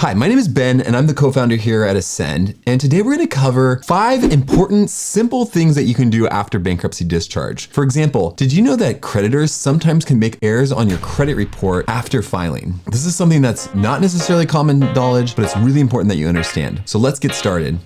Hi, my name is Ben and I'm the co-founder here at Ascend. And today we're going to cover 5 important, simple things that you can do after bankruptcy discharge. For example, did you know that creditors sometimes can make errors on your credit report after filing? This is something that's not necessarily common knowledge, but it's really important that you understand. So let's get started.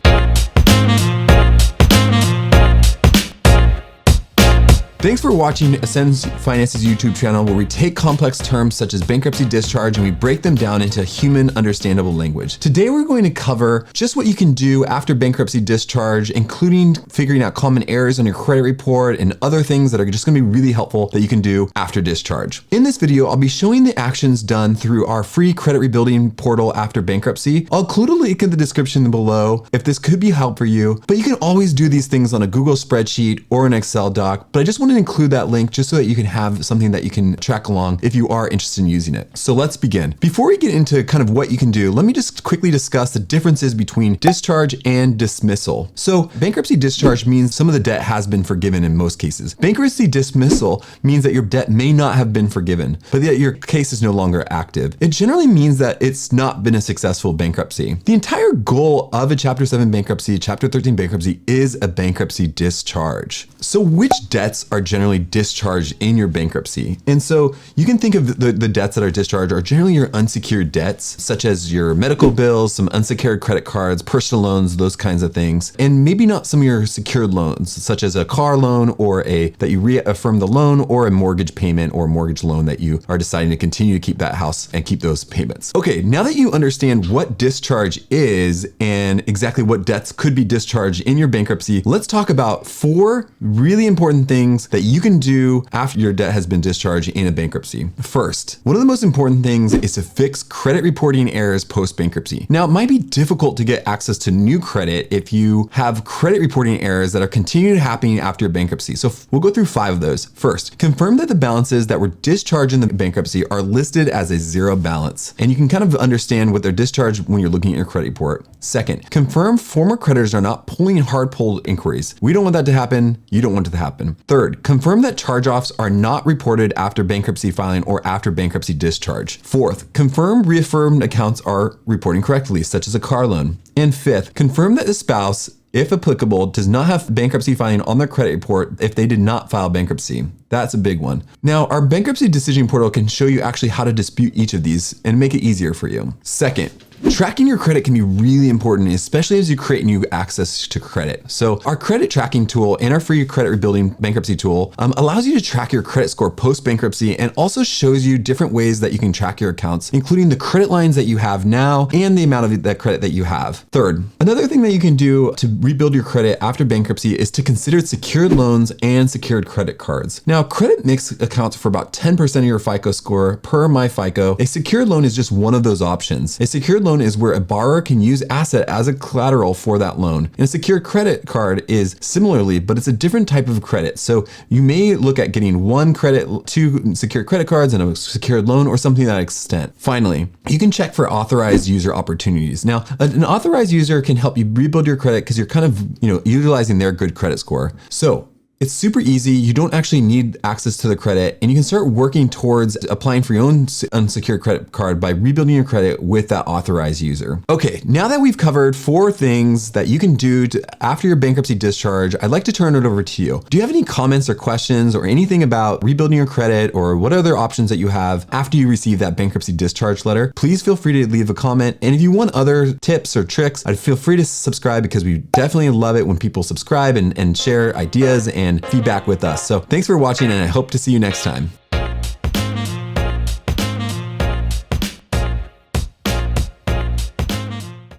Thanks for watching Ascend's Finances YouTube channel, where we take complex terms such as bankruptcy discharge and we break them down into human understandable language. Today, we're going to cover just what you can do after bankruptcy discharge, including figuring out common errors on your credit report and other things that are just going to be really helpful that you can do after discharge. In this video, I'll be showing the actions done through our free credit rebuilding portal after bankruptcy. I'll include a link in the description below if this could be helpful for you, but you can always do these things on a Google spreadsheet or an Excel doc, but I just want to include that link just so that you can have something that you can track along if you are interested in using it. So let's begin. Before we get into kind of what you can do, let me just quickly discuss the differences between discharge and dismissal. So bankruptcy discharge means some of the debt has been forgiven in most cases. Bankruptcy dismissal means that your debt may not have been forgiven, but yet your case is no longer active. It generally means that it's not been a successful bankruptcy. The entire goal of a Chapter 7 bankruptcy, Chapter 13 bankruptcy is a bankruptcy discharge. So which debts are generally discharged in your bankruptcy? And so you can think of the debts that are discharged are generally your unsecured debts, such as your medical bills, some unsecured credit cards, personal loans, those kinds of things. And maybe not some of your secured loans, such as a car loan or that you reaffirm the loan, or a mortgage payment or mortgage loan that you are deciding to continue to keep that house and keep those payments. Okay, now that you understand what discharge is and exactly what debts could be discharged in your bankruptcy, let's talk about 4 really important things that you can do after your debt has been discharged in a bankruptcy. First, one of the most important things is to fix credit reporting errors post-bankruptcy. Now, it might be difficult to get access to new credit if you have credit reporting errors that are continuing happening after your bankruptcy. So we'll go through 5 of those. First, confirm that the balances that were discharged in the bankruptcy are listed as a 0 balance. And you can kind of understand what they're discharged when you're looking at your credit report. Second, confirm former creditors are not pulling hard-pulled inquiries. We don't want that to happen. You don't want it to happen. Third, confirm that charge-offs are not reported after bankruptcy filing or after bankruptcy discharge. Fourth, confirm reaffirmed accounts are reporting correctly, such as a car loan. And fifth, confirm that the spouse, if applicable, does not have bankruptcy filing on their credit report if they did not file bankruptcy. That's a big one. Now, our bankruptcy decision portal can show you actually how to dispute each of these and make it easier for you. Second, tracking your credit can be really important, especially as you create new access to credit. So our credit tracking tool and our free credit rebuilding bankruptcy tool allows you to track your credit score post-bankruptcy and also shows you different ways that you can track your accounts, including the credit lines that you have now and the amount of that credit that you have. Third, another thing that you can do to rebuild your credit after bankruptcy is to consider secured loans and secured credit cards. Now, credit mix accounts for about 10% of your FICO score per MyFICO. A secured loan is just one of those options. A secured loan is where a borrower can use asset as a collateral for that loan. And a secured credit card is similarly, but it's a different type of credit. So you may look at getting 2 secured credit cards and a secured loan or something to that extent. Finally, you can check for authorized user opportunities. Now, an authorized user can help you rebuild your credit because you're kind of, utilizing their good credit score. So it's super easy. You don't actually need access to the credit, and you can start working towards applying for your own unsecured credit card by rebuilding your credit with that authorized user. Okay, now that we've covered 4 things that you can do after your bankruptcy discharge, I'd like to turn it over to you. Do you have any comments or questions or anything about rebuilding your credit or what other options that you have after you receive that bankruptcy discharge letter? Please feel free to leave a comment. And if you want other tips or tricks, I'd feel free to subscribe, because we definitely love it when people subscribe and share ideas and feedback with us. So thanks for watching, and I hope to see you next time.